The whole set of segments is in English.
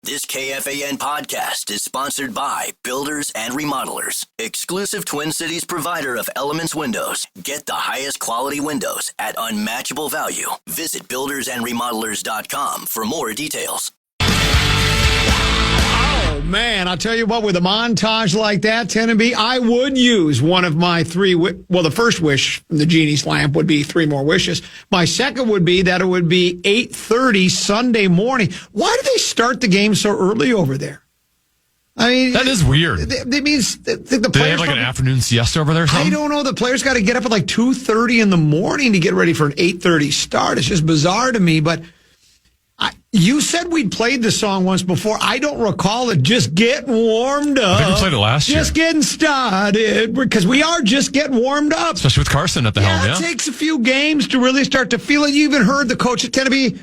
This KFAN podcast is sponsored by Builders and Remodelers, exclusive Twin Cities provider of Elements Windows. Get the highest quality windows at unmatchable value. Visit buildersandremodelers.com for more details. Oh, man, I'll tell you what, with a montage like that, 10 and B, I would use one of my three. Well, the first wish from the genie's lamp would be 3 more wishes. My second would be that it would be 8:30 Sunday morning. Why do they start the game so early over there? I mean, that is weird. That means the Do players they have like an afternoon siesta over there or something? I don't know. The players got to get up at like 2:30 in the morning to get ready for an 8:30 start. It's just bizarre to me, but you said we'd played the song once before. I don't recall it. Just getting warmed up. I think we played it last year. Just getting started. Because we are just getting warmed up. Especially with Carson at the helm, yeah? It takes a few games to really start to feel it. You even heard the coach at Tennessee.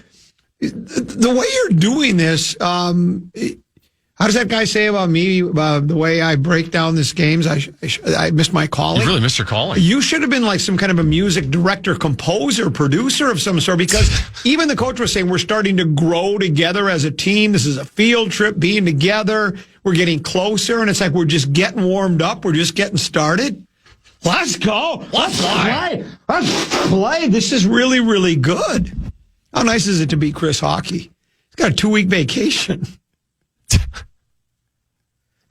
The way you're doing this, how does that guy say about me, the way I break down these games? I missed my calling. You really missed your calling. You should have been like some kind of a music director, composer, producer of some sort, because even the coach was saying we're starting to grow together as a team. This is a field trip, being together. We're getting closer, and it's like we're just getting warmed up. We're just getting started. Let's go. Let's play. Let's play. This is really, really good. How nice is it to be Chris Hockey? He's got a 2-week vacation.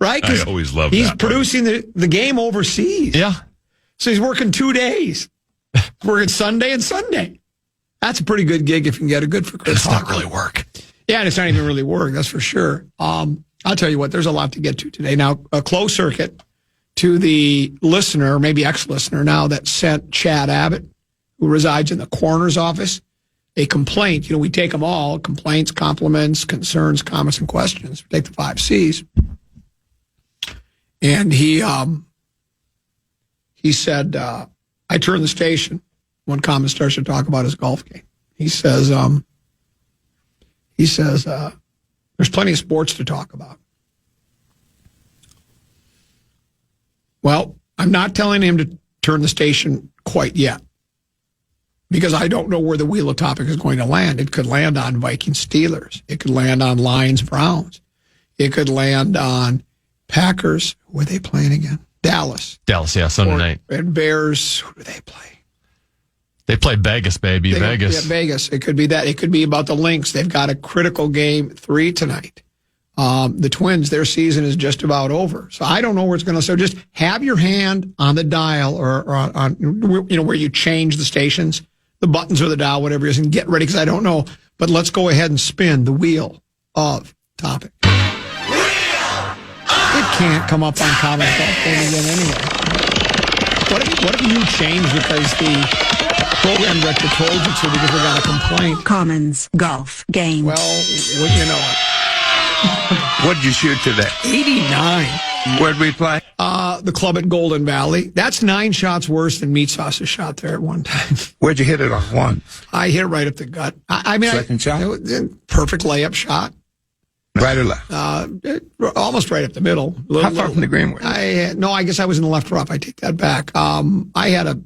Right? I always love that. He's producing the game overseas. Yeah. So he's working 2 days. Working Sunday and Sunday. That's a pretty good gig if you can get it good for Chris Hockey. It's not really work. Yeah, and it's not even really work, that's for sure. I'll tell you what, there's a lot to get to today. Now, a closed circuit to the listener, maybe ex-listener now, that sent Chad Abbott, who resides in the coroner's office, a complaint. You know, we take them all: complaints, compliments, concerns, comments, and questions. We take the 5 C's. And he said, I turned the station when comment starts to talk about his golf game. He says, there's plenty of sports to talk about. Well, I'm not telling him to turn the station quite yet, because I don't know where the wheel of topic is going to land. It could land on Vikings Steelers. It could land on Lions Browns. It could land on Packers. Who are they playing again? Dallas. Dallas, yeah, Sunday night. And Bears. Who do they play? They play Vegas, baby. Vegas. Yeah, Vegas. It could be that. It could be about the Lynx. They've got a critical game 3 tonight. The Twins, their season is just about over. So I don't know where it's going to. So just have your hand on the dial or on where you change the stations, the buttons or the dial, whatever it is, and get ready, because I don't know. But let's go ahead and spin the wheel of topic. It can't come up on comment again anyway. What if you change because the program director told you to, because we got a complaint? Commons golf game. Well, wouldn't you know it? What'd you shoot today? 89. Where'd we play? The club at Golden Valley. That's 9 shots worse than Meat Sauce's shot there at one time. Where'd you hit it on? 1? I hit it right up the gut. I mean, Second shot? Perfect layup shot. Right or left? Almost right up the middle. How far from the green were you? No, I guess I was in the left rough. I take that back. I had a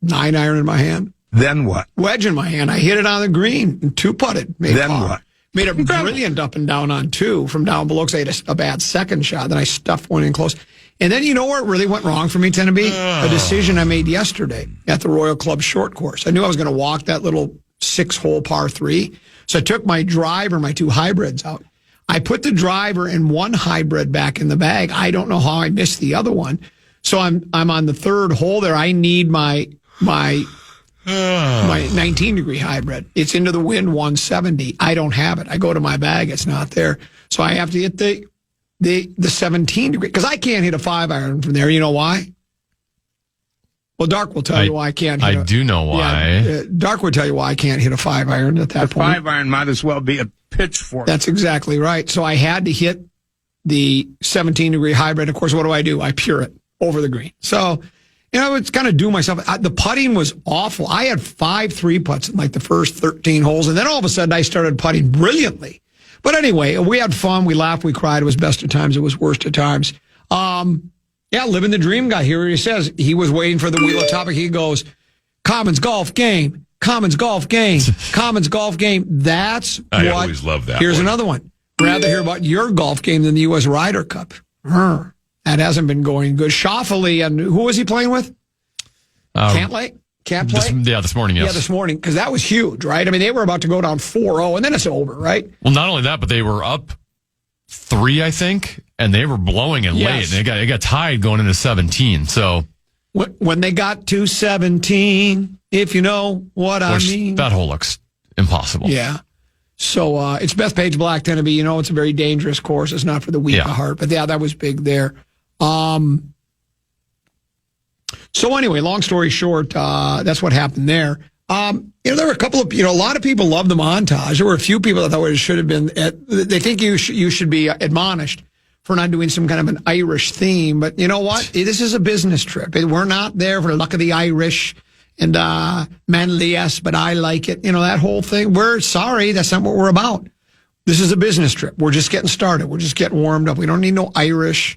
9-iron in my hand. Then what? Wedge in my hand. I hit it on the green and 2-putted. Then what? Made a brilliant up and down on 2 from down below, because I had a bad second shot. Then I stuffed one in close. And then you know where it really went wrong for me, Tennessee? A decision I made yesterday at the Royal Club short course. I knew I was going to walk that little 6-hole par 3. So I took my driver, my 2 hybrids out. I put the driver and 1 hybrid back in the bag. I don't know how I missed the other one. So I'm on the 3rd hole there. I need my 19-degree hybrid. It's into the wind 170. I don't have it. I go to my bag. It's not there. So I have to hit the 17-degree, because I can't hit a 5-iron from there. You know why? Well, Dark will tell you why I can't hit I do know why. Yeah, Dark will tell you why I can't hit a 5-iron at that point. 5-iron might as well be a pitchfork. That's exactly right. So I had to hit the 17-degree hybrid. Of course, what do? I pure it over the green. So, it's kind of do myself. The putting was awful. I had 5 3-putts in like the first 13 holes, and then all of a sudden I started putting brilliantly. But anyway, we had fun. We laughed. We cried. It was best of times. It was worst of times. Living the dream guy. Here he says he was waiting for the wheel of topic. He goes, Commons golf game. Commons golf game. Commons golf game. That's I what. always love that. Here's one. another one. rather hear about your golf game than the U.S. Ryder Cup. That hasn't been going good. Schauffele, and who was he playing with? Cantlay? This morning, yes. Yeah, this morning, because that was huge, right? I mean, they were about to go down 4-0, and then it's over, right? Well, not only that, but they were up 3, I think, and they were blowing it late. And it got tied going into 17. So when they got to 17, if you know what I mean. That hole looks impossible. Yeah. So it's Bethpage Black Tenby. You know, it's a very dangerous course. It's not for the weak of heart. But yeah, that was big there. So anyway, long story short, that's what happened there. There were a couple of, a lot of people love the montage. There were a few people that thought it should have been, they think you should be admonished for not doing some kind of an Irish theme. But you know what? This is a business trip. We're not there for the luck of the Irish and manly, yes, but I like it. That whole thing. We're sorry. That's not what we're about. This is a business trip. We're just getting started. We're just getting warmed up. We don't need no Irish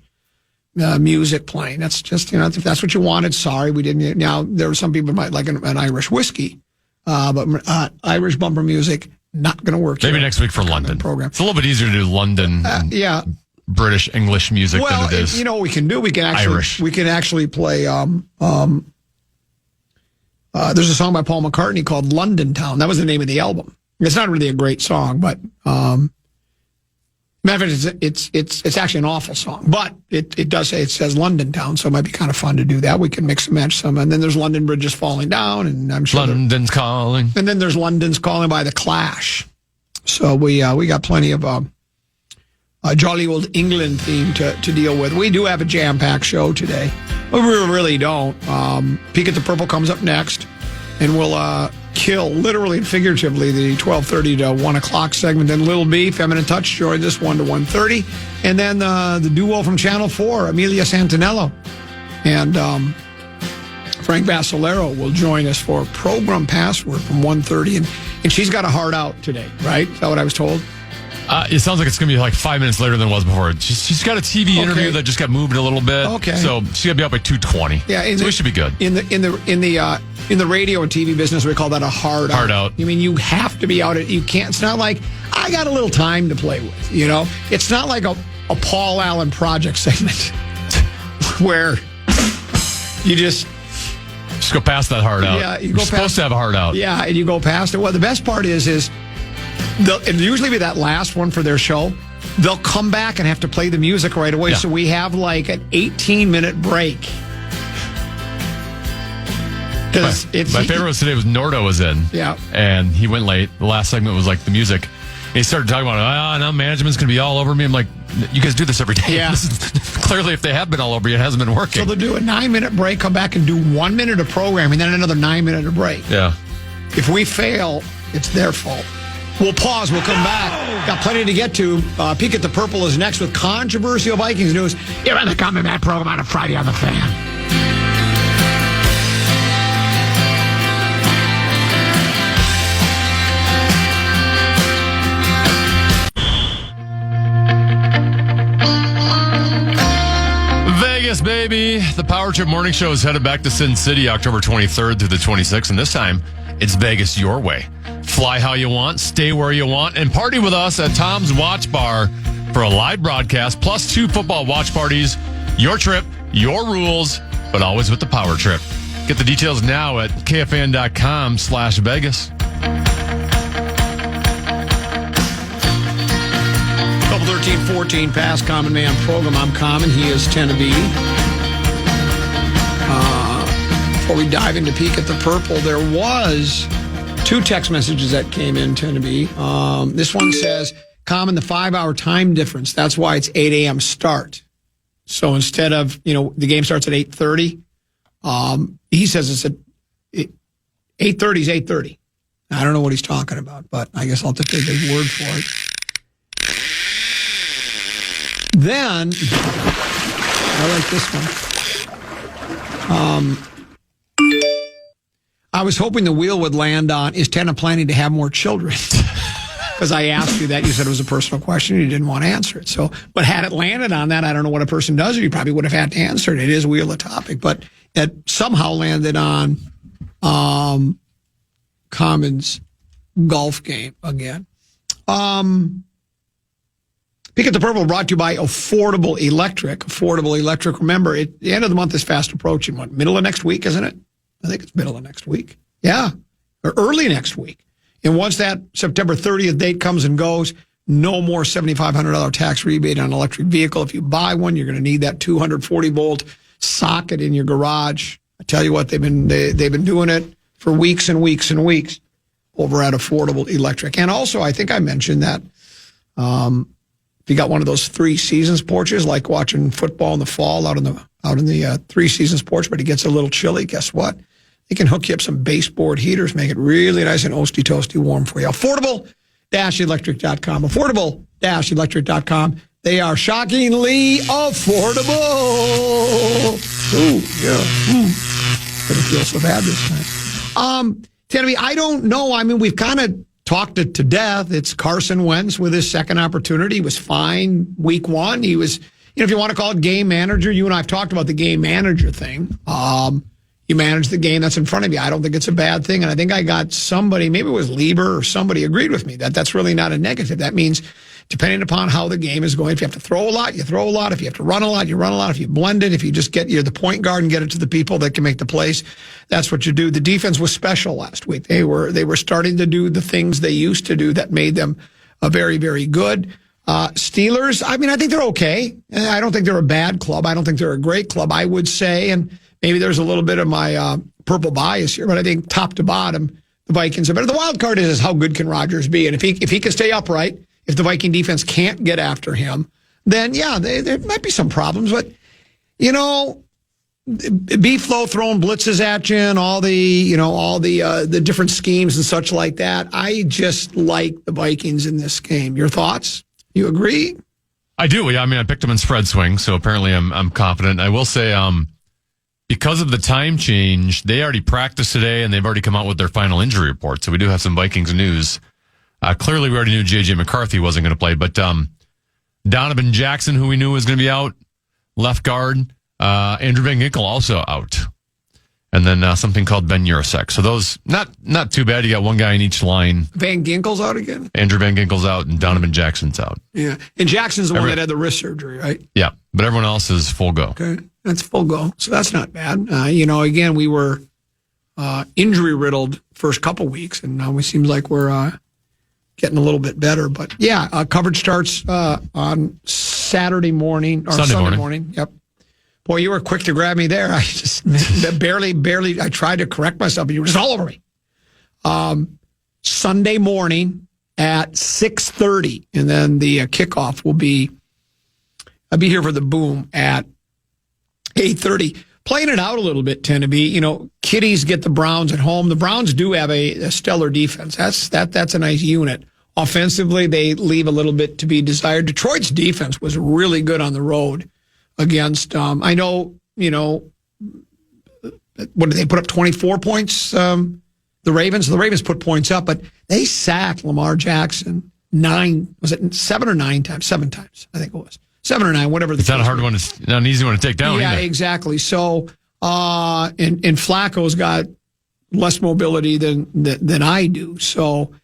music playing. That's just, if that's what you wanted, sorry, we didn't. Now, there were some people who might like an Irish whiskey, but Irish bumper music, not going to work. Maybe next week for London. Program. It's a little bit easier to do London, British English music than it is. You know what we can do? We can actually, Irish. We can actually play, there's a song by Paul McCartney called London Town. That was the name of the album. It's not really a great song, but, matter of fact, it's actually an awful song, but it says London Town, so it might be kind of fun to do that. We can mix and match some, and then there's London Bridges Falling Down, and I'm sure London's Calling, and then there's London's Calling by the Clash. So we got plenty of a jolly old England theme to deal with. We do have a jam-packed show today, but we really don't. Peek at the Purple comes up next, and we'll kill, literally and figuratively, the 12:30 to 1 o'clock segment. Then Little B, Feminine Touch, joins us 1 to 1:30. And then the duo from Channel 4, Amelia Santinello and Frank Basilero will join us for Program Password from 1:30. And she's got a heart out today, right? Is that what I was told? It sounds like it's going to be like 5 minutes later than it was before. She's got a TV interview that just got moved a little bit. Okay. So she's going to be up by 2:20. Yeah. So we should be good. In the radio and TV business, we call that a hard out. I mean, you have to be out. You can't. It's not like I got a little time to play with. It's not like a Paul Allen project segment where you just go past that hard out. Yeah, you're supposed to have a hard out. Yeah, and you go past it. Well, the best part is it'll usually be that last one for their show. They'll come back and have to play the music right away. Yeah. So we have like an 18-minute break. My favorite was today was Nordo was in. Yeah. And he went late. The last segment was like the music. And he started talking about, now management's going to be all over me. I'm like, you guys do this every day. Yeah. Clearly, if they have been all over you, it hasn't been working. So they'll do a 9-minute break, come back and do 1 minute of programming, then another 9-minute break. Yeah. If we fail, it's their fault. We'll pause. We'll come back. Got plenty to get to. Peek at the Purple is next with controversial Vikings news. You're on the Common Man program on a Friday on the Fan. Vegas, baby. The Power Trip Morning Show is headed back to Sin City October 23rd through the 26th, and this time it's Vegas your way. Fly how you want, stay where you want, and party with us at Tom's Watch Bar for a live broadcast, plus 2 football watch parties. Your trip, your rules, but always with the Power Trip. Get the details now at KFAN.com/Vegas. 13-14 past Common Man program. I'm Common. He is Tenby. Before we dive into Peek at the Purple, there was 2 text messages that came in, Tenby. This one says, Common, the 5-hour time difference. That's why it's 8 a.m. start. So instead of, the game starts at 8:30, he says it's at 8:30 is 8:30. I don't know what he's talking about, but I guess I'll have to take his word for it. Then, I like this one. I was hoping the wheel would land on, is Tana planning to have more children? Because I asked you that. You said it was a personal question. You didn't want to answer it. So, but had it landed on that, I don't know what a person does, or you probably would have had to answer it. It is wheel of topic. But it somehow landed on Common's golf game again. Peek at the Purple brought to you by Affordable Electric. Affordable Electric, remember, the end of the month is fast approaching. What, middle of next week, isn't it? I think it's middle of next week. Yeah, or early next week. And once that September 30th date comes and goes, no more $7,500 tax rebate on an electric vehicle. If you buy one, you're going to need that 240-volt socket in your garage. I tell you what, they've been doing it for weeks and weeks and weeks over at Affordable Electric. And also, I think I mentioned that if you got one of those 3 seasons porches, like watching football in the fall out in the 3 seasons porch, but it gets a little chilly, guess what? They can hook you up some baseboard heaters, make it really nice and toasty warm for you. Affordable-electric.com. Affordable-electric.com. They are shockingly affordable. Ooh, yeah. Didn't feel so bad this time. Tennessee, I don't know. I mean, we've kind of talked it to death. It's Carson Wentz with his second opportunity. He was fine week 1. He was, if you want to call it game manager, you and I have talked about the game manager thing. You manage the game that's in front of you. I don't think it's a bad thing. And I think I got somebody, maybe it was Lieber or somebody agreed with me that that's really not a negative. That means depending upon how the game is going, if you have to throw a lot, you throw a lot. If you have to run a lot, you run a lot. If you blend it, if you just you're the point guard and get it to the people that can make the plays, that's what you do. The defense was special last week. They were starting to do the things they used to do that made them very, very good. Steelers, I mean, I think they're okay. I don't think they're a bad club. I don't think they're a great club. I would say, and maybe there's a little bit of my purple bias here, but I think top to bottom, the Vikings are better. The wild card is how good can Rodgers be? And if he can stay upright, if the Viking defense can't get after him, then yeah, there might be some problems. But, B-Flow throwing blitzes at you and all the different schemes and such like that. I just like the Vikings in this game. Your thoughts? You agree? I do. Yeah, I mean, I picked them in spread swing, so apparently I'm confident. I will say, because of the time change, they already practiced today and they've already come out with their final injury report. So we do have some Vikings news. Clearly, we already knew J.J. McCarthy wasn't going to play, but Donovan Jackson, who we knew was going to be out, left guard. Andrew Van Ginkel also out. And then something called Ben Urasek. So those, not too bad. You got one guy in each line. Van Ginkel's out again? Andrew Van Ginkel's out and Donovan Jackson's out. Yeah. And Jackson's the one that had the wrist surgery, right? Yeah. But everyone else is full go. Okay. That's full go. So that's not bad. Again, we were injury riddled first couple weeks, and now it seems like we're getting a little bit better. But yeah, coverage starts on Saturday morning or Sunday morning. Yep. Boy, you were quick to grab me there. I just barely, I tried to correct myself, but you were just all over me. Sunday morning at 6:30, and then the kickoff will be, I'll be here for the boom at 8:30. Playing it out a little bit, tend to be, Kitties get the Browns at home. The Browns do have a stellar defense. That's a nice unit. Offensively, they leave a little bit to be desired. Detroit's defense was really good on the road against, I know, what did they put up, 24 points? The Ravens? The Ravens put points up, but they sacked Lamar Jackson 7 or 9 times? 7 times, I think it was. 7 or 9, whatever. It's not a hard one. It's not an easy one to take down. Yeah, either. Exactly. So, and Flacco's got less mobility than I do. So,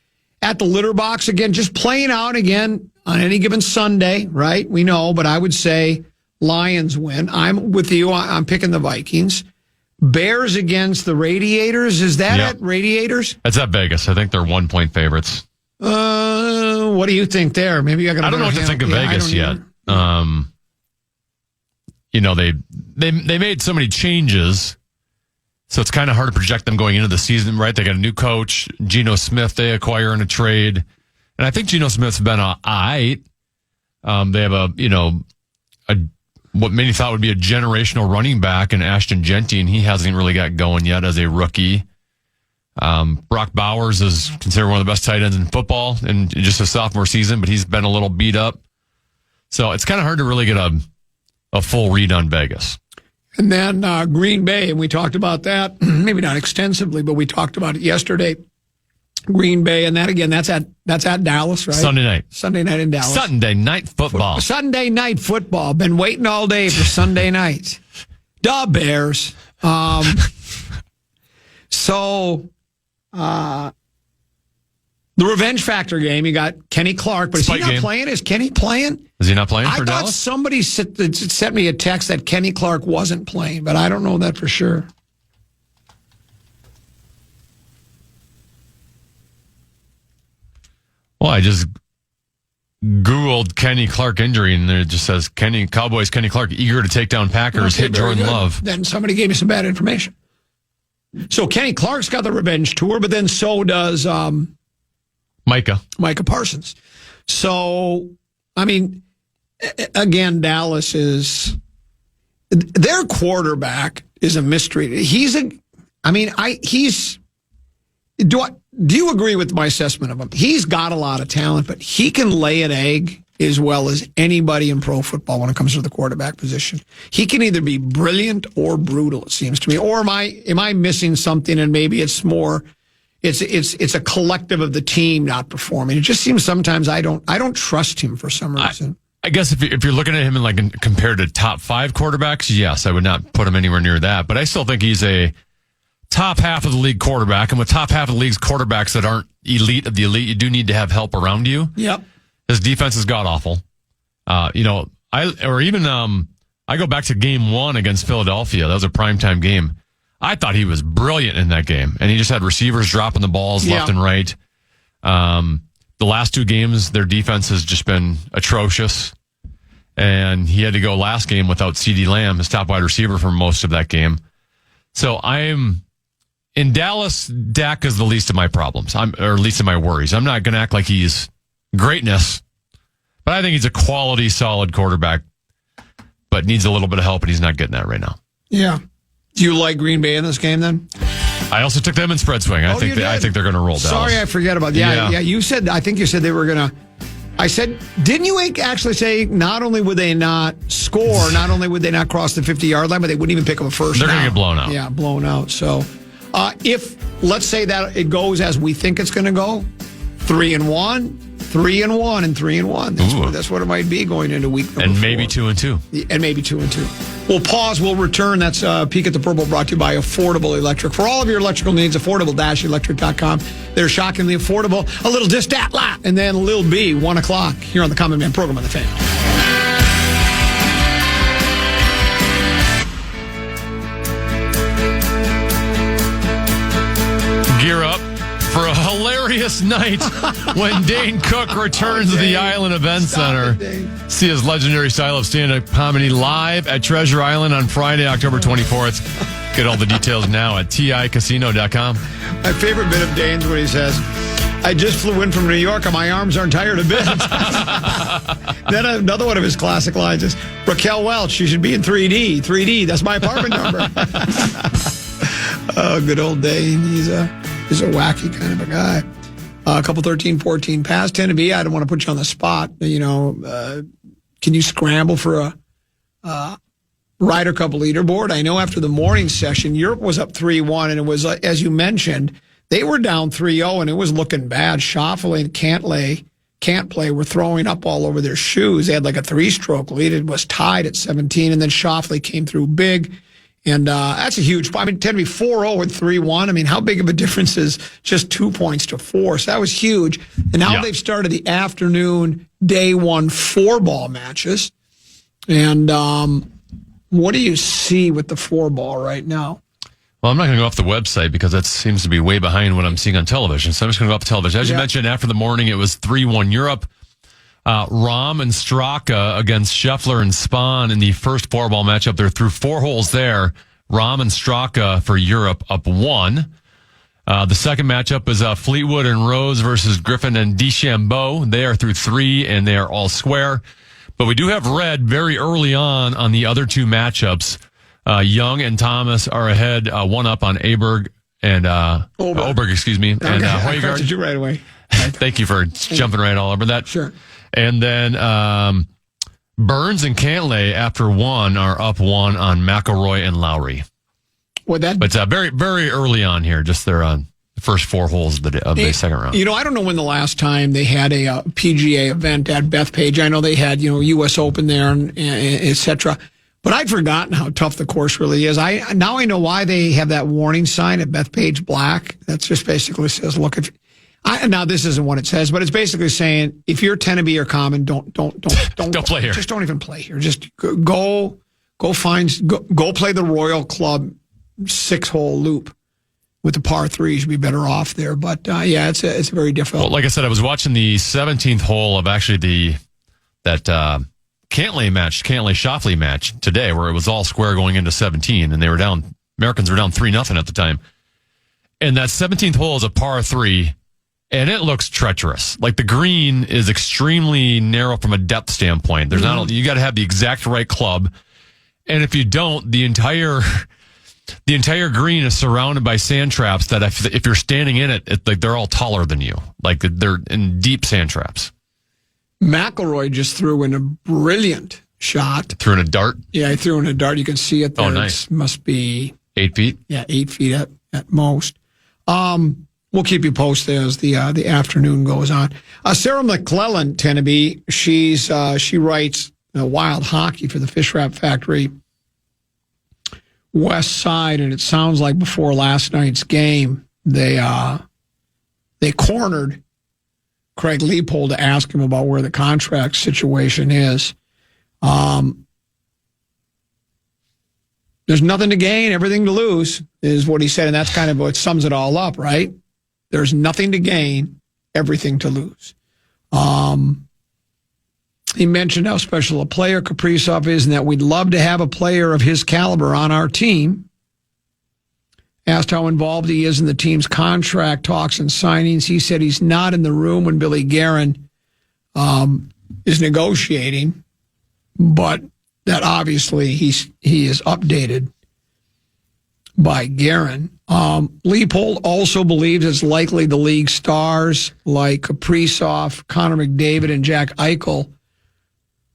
at the litter box again, just playing out again on any given Sunday, right? We know, but I would say Lions win. I'm with you. I'm picking the Vikings. Bears against the Radiators. Is that at Radiators? That's at Vegas. I think they're 1-point favorites. What do you think there? Maybe I got. I don't know what to think of Vegas yet. They made so many changes, so it's kind of hard to project them going into the season, right? They got a new coach, Geno Smith, they acquire in a trade. And I think Geno Smith's been all right. They have what many thought would be a generational running back in Ashton Genty, and he hasn't really got going yet as a rookie. Brock Bowers is considered one of the best tight ends in football in just a sophomore season, but he's been a little beat up. So it's kind of hard to really get a full read on Vegas. And then Green Bay, and we talked about that, maybe not extensively, but we talked about it yesterday. Green Bay, and that again, that's at Dallas, right? Sunday night in Dallas. Sunday night football. Sunday night football. Been waiting all day for Sunday night. Duh, Bears. The revenge factor game, you got Kenny Clark, but is he not playing? Is Kenny playing? Is he not playing for Dallas? I thought somebody sent me a text that Kenny Clark wasn't playing, but I don't know that for sure. Well, I just Googled Kenny Clark injury, and it just says Cowboys Kenny Clark eager to take down Packers, hit Jordan Love. Then somebody gave me some bad information. So Kenny Clark's got the revenge tour, but then so does Micah Parsons. So, I mean, again, Dallas is their quarterback is a mystery. Do you agree with my assessment of him? He's got a lot of talent, but he can lay an egg as well as anybody in pro football when it comes to the quarterback position. He can either be brilliant or brutal, it seems to me. Or am I missing something, and maybe it's more it's a collective of the team not performing. It just seems sometimes I don't trust him for some reason. I guess if you're looking at him compared to top 5 quarterbacks, yes, I would not put him anywhere near that. But I still think he's a top half of the league quarterback, and with top half of the league's quarterbacks that aren't elite of the elite, you do need to have help around you. Yep. His defense is god awful. I go back to game 1 against Philadelphia. That was a primetime game. I thought he was brilliant in that game, and he just had receivers dropping the balls left and right. The last 2 games, their defense has just been atrocious, and he had to go last game without CeeDee Lamb, his top wide receiver, for most of that game. So in Dallas, Dak is the least of my problems, or least of my worries. I'm not going to act like he's greatness, but I think he's a quality, solid quarterback, but needs a little bit of help, and he's not getting that right now. Yeah. Do you like Green Bay in this game then? I also took them in spread swing. I think they're going to roll Dallas. Sorry, I forget about that. Yeah. I think you said they were going to. I said, didn't you actually say not only would they not score, not only would they not cross the 50-yard line, but they wouldn't even pick up a first down. They're going to get blown out. Yeah, blown out. So if, let's say that it goes as we think it's going to go, 3-1, 3-1, and 3-1. That's what it might be going into week number 4. And maybe 2-2. And maybe 2-2. We'll pause. We'll return. That's Peek at the Purple, brought to you by Affordable Electric. For all of your electrical needs, affordable-electric.com. They're shockingly affordable. A little distat-lat, and then Lil B, 1 o'clock, here on the Common Man program on the Fan. Gear up for a hilarious night when Dane Cook returns to the Island Event Center. See his legendary style of stand-up comedy live at Treasure Island on Friday, October 24th. Get all the details now at ticasino.com. My favorite bit of Dane's when he says, I just flew in from New York and my arms aren't tired a bit. Then another one of his classic lines is, Raquel Welch, you should be in 3D. 3D, that's my apartment number. Oh, good old Dane. He's a wacky kind of a guy. A couple 13-14 pass. 10 to be. I don't want to put you on the spot. Can you scramble for a Ryder Cup leaderboard? I know after the morning session, Europe was up 3-1, and it was, as you mentioned, they were down 3-0, and it was looking bad. Schauffele and Cantlay were throwing up all over their shoes. They had like a 3-stroke lead. It was tied at 17, and then Schauffele came through big. And that's a huge, 10 to be 4-0 with 3-1. I mean, how big of a difference is just 2 points to 4? So that was huge. And now they've started the afternoon day 1 4-ball matches. And what do you see with the 4-ball right now? Well, I'm not going to go off the website because that seems to be way behind what I'm seeing on television. So I'm just going to go off the television. As you mentioned, after the morning, it was 3-1 Europe. Rahm and Straka against Scheffler and Spahn in the first 4-ball matchup. They're through 4 holes there. Rahm and Straka for Europe up 1. The second matchup is Fleetwood and Rose versus Griffin and DeChambeau. They are through 3, and they are all square. But we do have red very early on the other 2 matchups. Young and Thomas are ahead, 1 up on Aberg and Oberg, excuse me. Okay, and I corrected you right away. Thank you for jumping right all over that. Sure. And then Burns and Cantlay after 1 are up 1 on McIlroy and Lowry. But very, very early on here, just they're on the first 4 holes of the second round. I don't know when the last time they had a PGA event at Bethpage. I know they had, U.S. Open there and et cetera. But I'd forgotten how tough the course really is. Now I know why they have that warning sign at Bethpage Black. That just basically says, look, if Now this isn't what it says, but it's basically saying if you're Teneby or Common, don't play here. Just don't even play here. Just go play the Royal Club 6-hole loop with the par 3. You should be better off there. But it's very difficult. Well, like I said, I was watching the 17th hole of actually that Cantlay-Shoffley match today, where it was all square going into 17, and they were down. Americans were down 3-0 at the time, and that 17th hole is a par 3. And it looks treacherous. Like the green is extremely narrow from a depth standpoint. There's you got to have the exact right club. And if you don't, the entire green is surrounded by sand traps that if you're standing in it, like they're all taller than you. Like they're in deep sand traps. McIlroy just threw in a brilliant shot. Threw in a dart? Yeah, he threw in a dart. You can see it there. Oh, nice. It must be 8 feet? Yeah, 8 feet at most. We'll keep you posted as the afternoon goes on. Sarah McClellan, Teneby, she writes Wild Hockey for the Fish Wrap Factory West Side, and it sounds like before last night's game, they cornered Craig Leipold to ask him about where the contract situation is. There's nothing to gain, everything to lose, is what he said, and that's kind of what sums it all up, right? There's nothing to gain, everything to lose. He mentioned how special a player Kaprizov is and that we'd love to have a player of his caliber on our team. Asked how involved he is in the team's contract talks and signings. He said he's not in the room when Billy Guerin is negotiating, but that obviously he is updated by Guerin. Leipold also believes it's likely the league stars like Kaprizov, Connor McDavid, and Jack Eichel,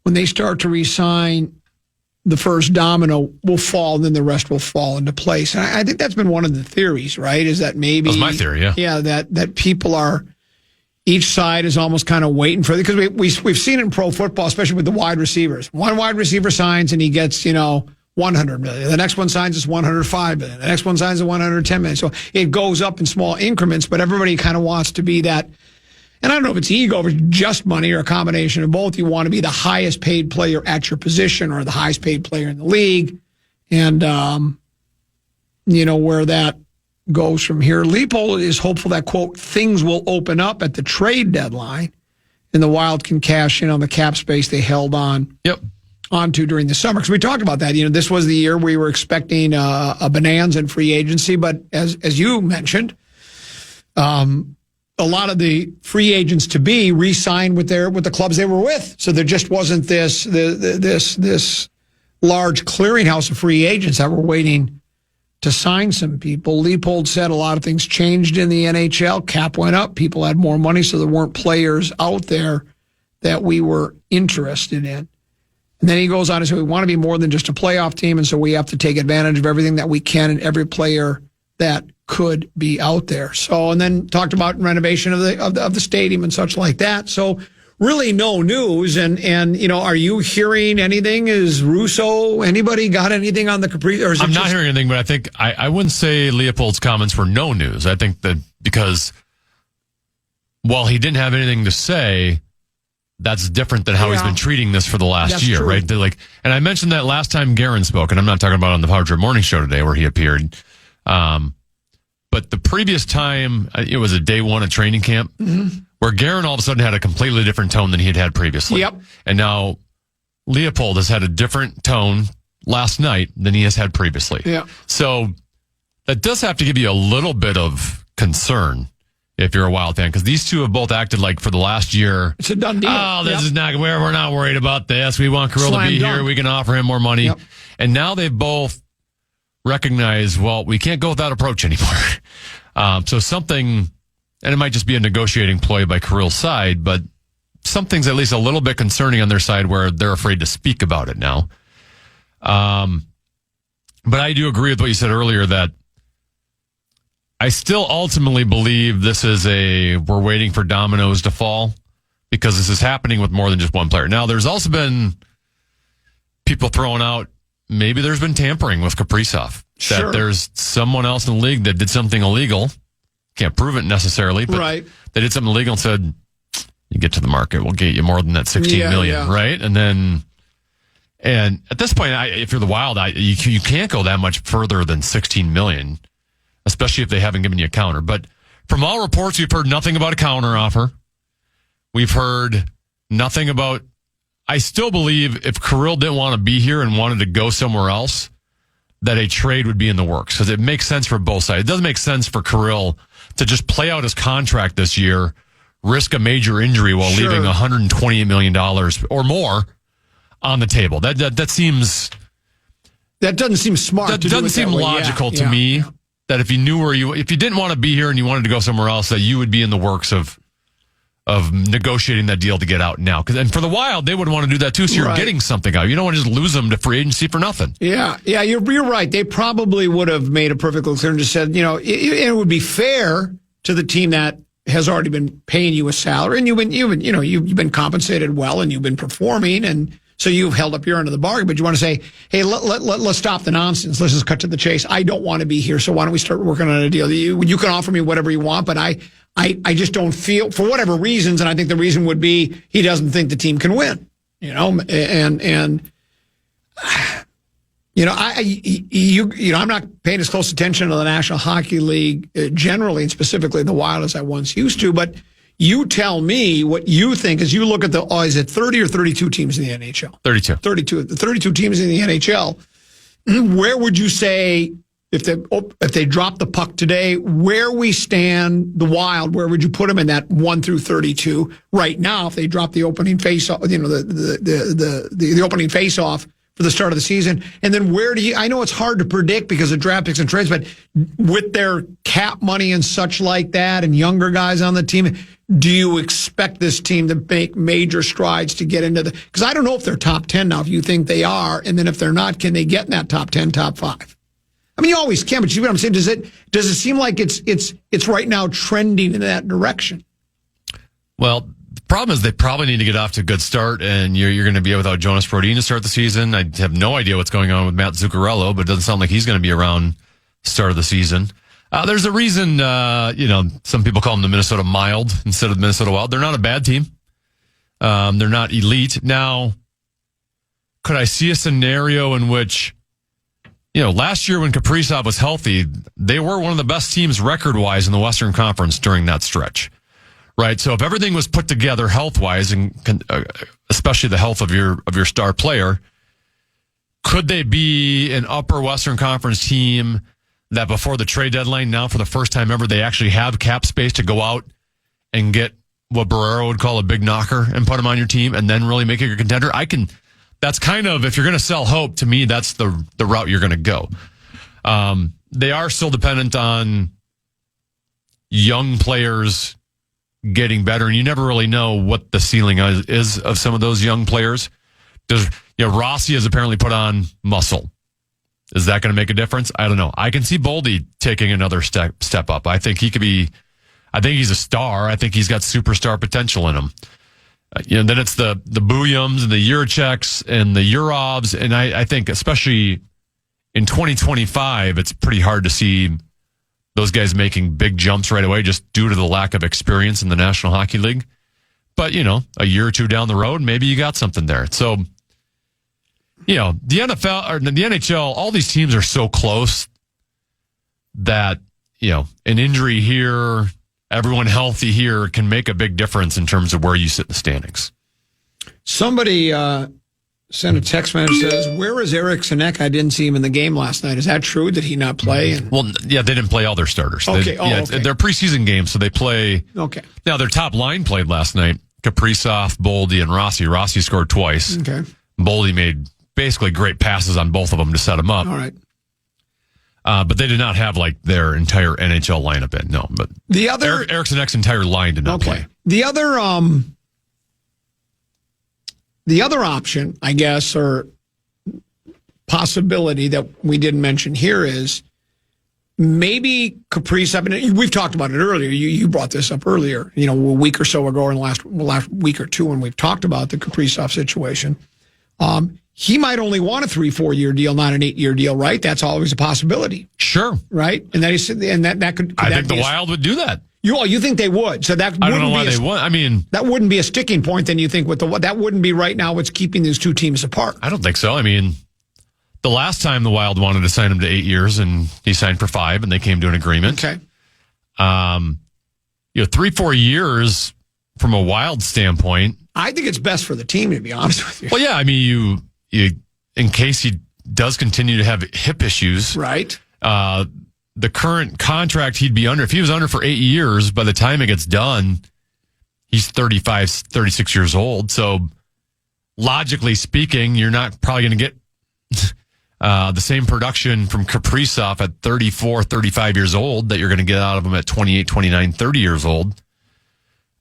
when they start to re-sign, the first domino will fall, and then the rest will fall into place. And I think that's been one of the theories, right? Is that maybe... That's my theory, yeah. Yeah, that people are... Each side is almost kind of waiting for it. Because we've seen it in pro football, especially with the wide receivers. One wide receiver signs, and he gets, $100 million. The next one signs is $105 million. The next one signs is $110 million. So it goes up in small increments, but everybody kind of wants to be that. And I don't know if it's ego or just money or a combination of both. You want to be the highest paid player at your position or the highest paid player in the league. And, where that goes from here. Leipold is hopeful that, quote, things will open up at the trade deadline and the Wild can cash in on the cap space they held on. Yep. Onto during the summer, because we talked about that. This was the year we were expecting a bonanza in free agency, but as you mentioned, a lot of the free agents to be re-signed with the clubs they were with. So there just wasn't this large clearinghouse of free agents that were waiting to sign some people. Leipold said a lot of things changed in the NHL. Cap went up, people had more money, so there weren't players out there that we were interested in. And then he goes on to say, we want to be more than just a playoff team, and so we have to take advantage of everything that we can and every player that could be out there. So, and then talked about renovation of the stadium and such like that. So really no news. And are you hearing anything? Is Russo, anybody got anything on the Capri? Or is I'm not hearing anything, but I think I wouldn't say Leipold's comments were no news. I think that because while he didn't have anything to say, that's different than how he's been treating this for the last year, true. right? And I mentioned that last time Guerin spoke, and I'm not talking about on the Power Trip Morning Show today where he appeared. But the previous time, it was a day one of training camp, where Guerin all of a sudden had a completely different tone than he had previously. Yep. And now Leipold has had a different tone last night than he has had previously. Yeah. So that does have to give you a little bit of concern if you're a Wild fan, because these two have both acted like for the last year. It's a done deal. Oh, this is not, we're not worried about this. We want Kirill to be here. We can offer him more money. Yep. And now they've both recognized, well, we can't go with that approach anymore. So something, and it might just be a negotiating ploy by Kirill's side, but something's at least a little bit concerning on their side where they're afraid to speak about it now. But I do agree with what you said earlier that I still ultimately believe this is we're waiting for dominoes to fall, because this is happening with more than just one player. Now, there's also been people throwing out, maybe there's been tampering with Kaprizov. That there's someone else in the league that did something illegal. Can't prove it necessarily, but They did something illegal and said, you get to the market, we'll get you more than that $16 million, right? And at this point, if you're the Wild, you can't go that much further than $16 million, especially if they haven't given you a counter. But from all reports, we've heard nothing about a counter offer. We've heard nothing about. I still believe if Kirill didn't want to be here and wanted to go somewhere else, that a trade would be in the works because it makes sense for both sides. It doesn't make sense for Kirill to just play out his contract this year, risk a major injury while leaving $128 million or more on the table. That seems. That doesn't seem smart. That doesn't seem logical to me. That if you didn't want to be here and you wanted to go somewhere else, that you would be in the works of negotiating that deal to get out now. And for the Wild, they would want to do that too. So you're getting something out. You don't want to just lose them to free agency for nothing. Yeah, you're right. They probably would have made a perfectly clear and just said, it would be fair to the team that has already been paying you a salary, and you've been compensated well, and you've been performing, and so you've held up your end of the bargain. But you want to say, hey, let's stop the nonsense. Let's just cut to the chase. I don't want to be here, so why don't we start working on a deal? You can offer me whatever you want, but I just don't feel, for whatever reasons, and I think the reason would be he doesn't think the team can win. I'm not paying as close attention to the National Hockey League generally and specifically the Wild as I once used to, but you tell me what you think as you look at is it 30 or 32 teams in the NHL? 32. 32 teams in the NHL. Where would you say, if they drop the puck today, where we stand, the Wild, where would you put them in that 1 through 32 right now if they drop the opening face-off, the opening face-off for the start of the season? And then I know it's hard to predict because of draft picks and trades, but with their cap money and such like that and younger guys on the team, do you expect this team to make major strides to get into because I don't know if they're top 10 now, if you think they are, and then if they're not, can they get in that top 10, top 5? I mean, you always can, but you know what I'm saying? Does it seem like it's right now trending in that direction? Well, the problem is they probably need to get off to a good start, and you're going to be without Jonas Brodin to start the season. I have no idea what's going on with Matt Zuccarello, but it doesn't sound like he's going to be around start of the season. There's a reason, some people call them the Minnesota Mild instead of the Minnesota Wild. They're not a bad team. They're not elite. Now, could I see a scenario in which, last year when Kaprizov was healthy, they were one of the best teams record-wise in the Western Conference during that stretch, right? So if everything was put together health-wise, and especially the health of your star player, could they be an upper Western Conference team that before the trade deadline, now for the first time ever, they actually have cap space to go out and get what Barrero would call a big knocker and put him on your team and then really make it a contender? That's kind of, if you're going to sell hope, to me, that's the route you're going to go. They are still dependent on young players getting better, and you never really know what the ceiling is of some of those young players. Rossi has apparently put on muscle. Is that going to make a difference? I don't know. I can see Boldy taking another step up. I think he could be. I think he's a star. I think he's got superstar potential in him. Then it's the Booyums and the Yurcheks and the Yurovs, and I think especially in 2025, it's pretty hard to see those guys making big jumps right away just due to the lack of experience in the National Hockey League. But a year or two down the road, maybe you got something there. So. The NFL or the NHL, all these teams are so close that, an injury here, everyone healthy here can make a big difference in terms of where you sit in the standings. Somebody sent a text message that says, where is Eric Sinek? I didn't see him in the game last night. Is that true? Did he not play? Well, they didn't play all their starters. Okay. Okay. They're preseason games, so they play. Okay. Now, their top line played last night. Kaprizov, Boldy, and Rossi. Rossi scored twice. Okay. Boldy made basically great passes on both of them to set them up. All right. But they did not have their entire NHL lineup in. No, but the other Eric Sinek's entire line did not play. The other option, I guess, or possibility that we didn't mention here is maybe Kaprizov. And we've talked about it earlier. You brought this up earlier. A week or so ago, or in the last week or two, when we've talked about the Kaprizov situation. He might only want a 3-4 year deal, not an 8-year deal, right? That's always a possibility. Sure. Right? And that could I think the Wild would do that. You think they would? So that I don't know why they would. I mean, that wouldn't be a sticking point. Then you think that wouldn't be right now what's keeping these two teams apart? I don't think so. I mean, the last time the Wild wanted to sign him to 8 years, and he signed for 5, and they came to an agreement. Okay. 3-4 years from a Wild standpoint. I think it's best for the team, to be honest with you. Well, yeah. I mean, you in case he does continue to have hip issues, right? The current contract he'd be under, if he was under for 8 years, by the time it gets done, he's 35, 36 years old. So logically speaking, you're not probably going to get the same production from Kaprizov at 34, 35 years old that you're going to get out of him at 28, 29, 30 years old.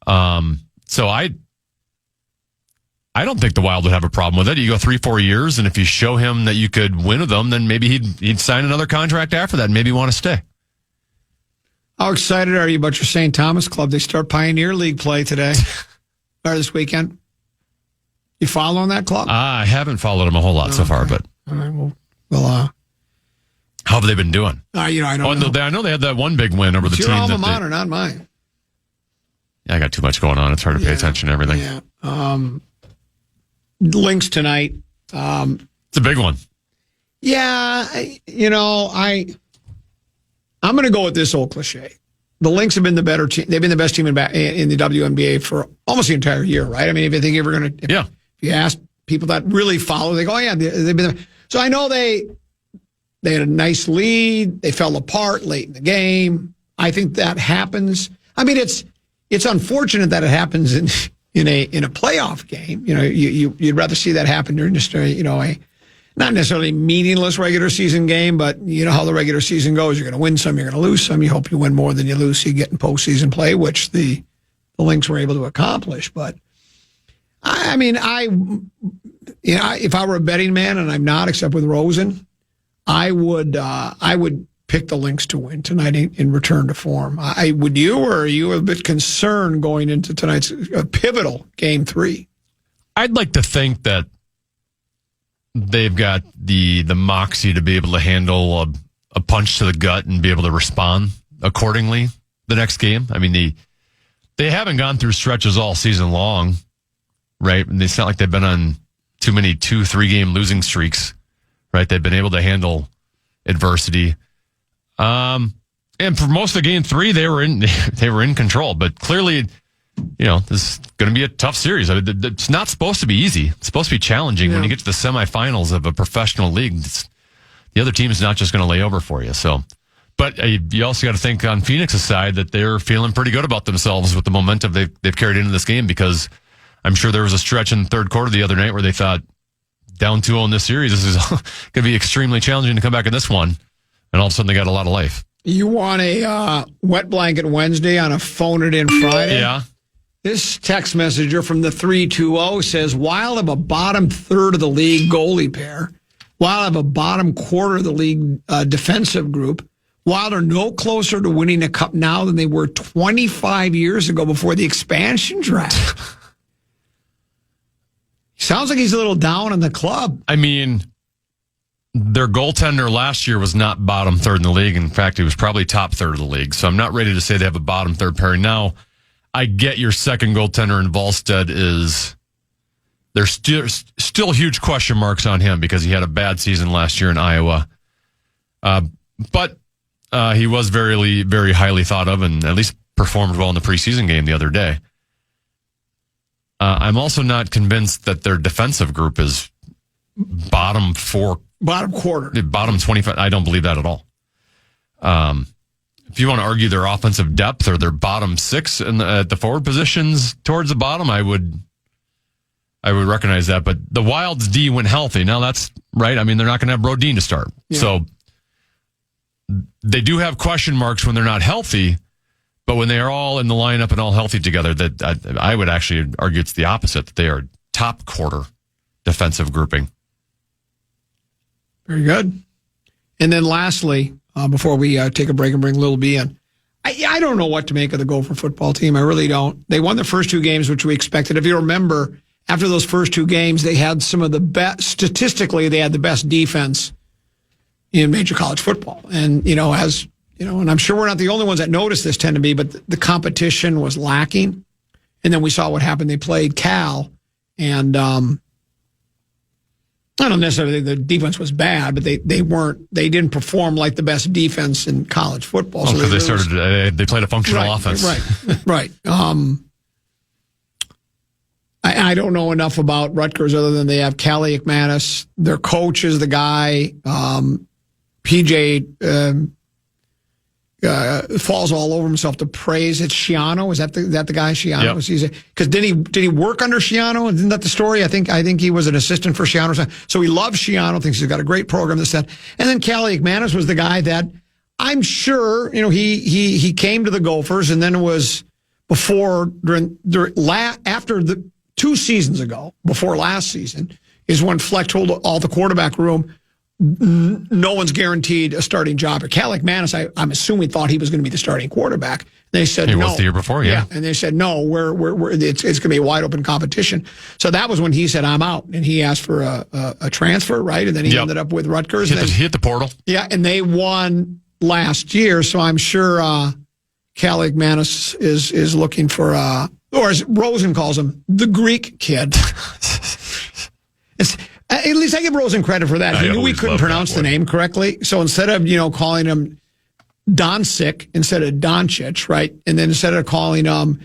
So I don't think the Wild would have a problem with it. You go 3-4 years, and if you show him that you could win with them, then maybe he'd sign another contract after that and maybe want to stay. How excited are you about your St. Thomas club? They start Pioneer League play today or this weekend. You following that club? I haven't followed them a whole lot so far, but all right, well, how have they been doing? I don't know. I know they had that one big win over the it's team. Your alma mater, not mine. Yeah, I got too much going on. It's hard to pay attention to everything. Yeah. Lynx tonight. It's a big one. Yeah, I'm going to go with this old cliche. The Lynx have been the better team. They've been the best team in the WNBA for almost the entire year, right? I mean, if you think if you ask people that really follow, they go, oh, yeah, they've been. So I know they had a nice lead. They fell apart late in the game. I think that happens. I mean, it's unfortunate that it happens in a playoff game. You'd rather see that happen during just a not necessarily meaningless regular season game, but you know how the regular season goes. You're going to win some, you're going to lose some. You hope you win more than you lose, so you get in postseason play, which the Lynx were able to accomplish. But if I were a betting man, and I'm not, except with Rosen, I would pick the Lynx to win tonight in return to form. Would you, or are you a bit concerned going into tonight's pivotal Game 3? I'd like to think that they've got the moxie to be able to handle a punch to the gut and be able to respond accordingly the next game. I mean, they haven't gone through stretches all season long, right? And it's not like they've been on too many 2-3 game losing streaks, right? They've been able to handle adversity. And for most of Game 3, they were in control, but clearly, this is going to be a tough series. I mean, it's not supposed to be easy. It's supposed to be challenging when you get to the semifinals of a professional league. The other team is not just going to lay over for you. So, but you also got to think on Phoenix's side that they're feeling pretty good about themselves with the momentum they've carried into this game, because I'm sure there was a stretch in the third quarter the other night where they thought, down 2-0 in this series, this is going to be extremely challenging to come back in this one. And all of a sudden they got a lot of life. You want a wet blanket Wednesday on a phone it in Friday? Yeah. This text messenger from the 320 says, Wild have a bottom third of the league goalie pair. Wild have a bottom quarter of the league defensive group. Wild are no closer to winning a cup now than they were 25 years ago before the expansion draft. Sounds like he's a little down on the club. I mean, their goaltender last year was not bottom third in the league. In fact, he was probably top third of the league. So I'm not ready to say they have a bottom third pairing now. I get your second goaltender in Volstead there's still huge question marks on him because he had a bad season last year in Iowa. But he was very, very highly thought of and at least performed well in the preseason game the other day. I'm also not convinced that their defensive group is bottom quarter, bottom 25. I don't believe that at all. If you want to argue their offensive depth or their bottom 6 at the forward positions towards the bottom, I would recognize that. But the Wild's D when healthy. Now that's right. I mean, they're not going to have Brodin to start. Yeah. So they do have question marks when they're not healthy, but when they are all in the lineup and all healthy together, that I would actually argue it's the opposite, that they are top quarter defensive grouping. Very good. And then lastly, before we take a break and bring Lil B in, I don't know what to make of the Gopher football team. I really don't. They won the first 2 games, which we expected. If you remember, after those first 2 games, they had some of the best, statistically, they had the best defense in major college football. And, as and I'm sure we're not the only ones that noticed this, tend to be, but the competition was lacking. And then we saw what happened. They played Cal, and I don't necessarily think the defense was bad, but they didn't perform like the best defense in college football. Because they played a functional offense. Right. I don't know enough about Rutgers other than they have Callie McManus. Their coach is the guy. PJ falls all over himself to praise. It's Schiano. Is that the guy, Schiano? Yep. Because did he work under Schiano? Isn't that the story? I think he was an assistant for Schiano. So he loves Schiano, thinks he's got a great program, this, that. And then Callie McManus was the guy that I'm sure, he came to the Gophers, and then it was after the 2 seasons ago, before last season, is when Fleck told all the quarterback room, no one's guaranteed a starting job. Or Callie McManus, I'm assuming, thought he was going to be the starting quarterback. They said no. He was the year before, yeah. And they said no. It's going to be a wide open competition. So that was when he said I'm out, and he asked for a transfer, right? And then he ended up with Rutgers. Hit the portal. Yeah, and they won last year. So I'm sure Callie McManus is looking for or as Rosen calls him, the Greek kid. At least I give Rosen credit for that. He knew we couldn't pronounce the name correctly. So instead of, calling him Doncic instead of Doncic, right? And then instead of calling him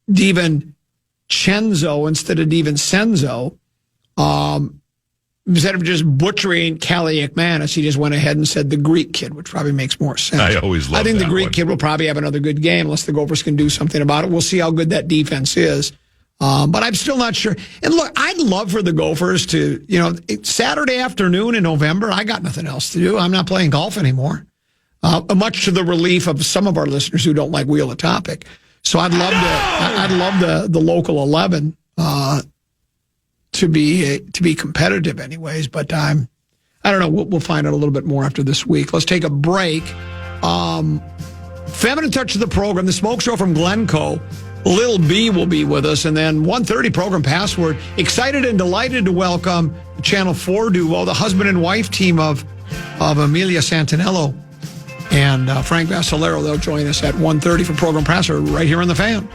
DiVincenzo instead of DiVincenzo, instead of just butchering Callie McManus, he just went ahead and said the Greek kid, which probably makes more sense. I always love that. I think the Greek kid will probably have another good game unless the Gophers can do something about it. We'll see how good that defense is. But I'm still not sure. And look, I'd love for the Gophers to, Saturday afternoon in November, I got nothing else to do. I'm not playing golf anymore. Much to the relief of some of our listeners who don't like Wheel of Topic. So I'd love the local 11 to be competitive anyways. But I don't know. We'll find out a little bit more after this week. Let's take a break. Feminine touch of the program, the Smoke Show from Glencoe. Lil B will be with us, and then 1:30 program password. Excited and delighted to welcome the Channel 4 duo, the husband and wife team of Amelia Santinello and Frank Vassalero. They'll join us at 1:30 for program password right here on the Fan.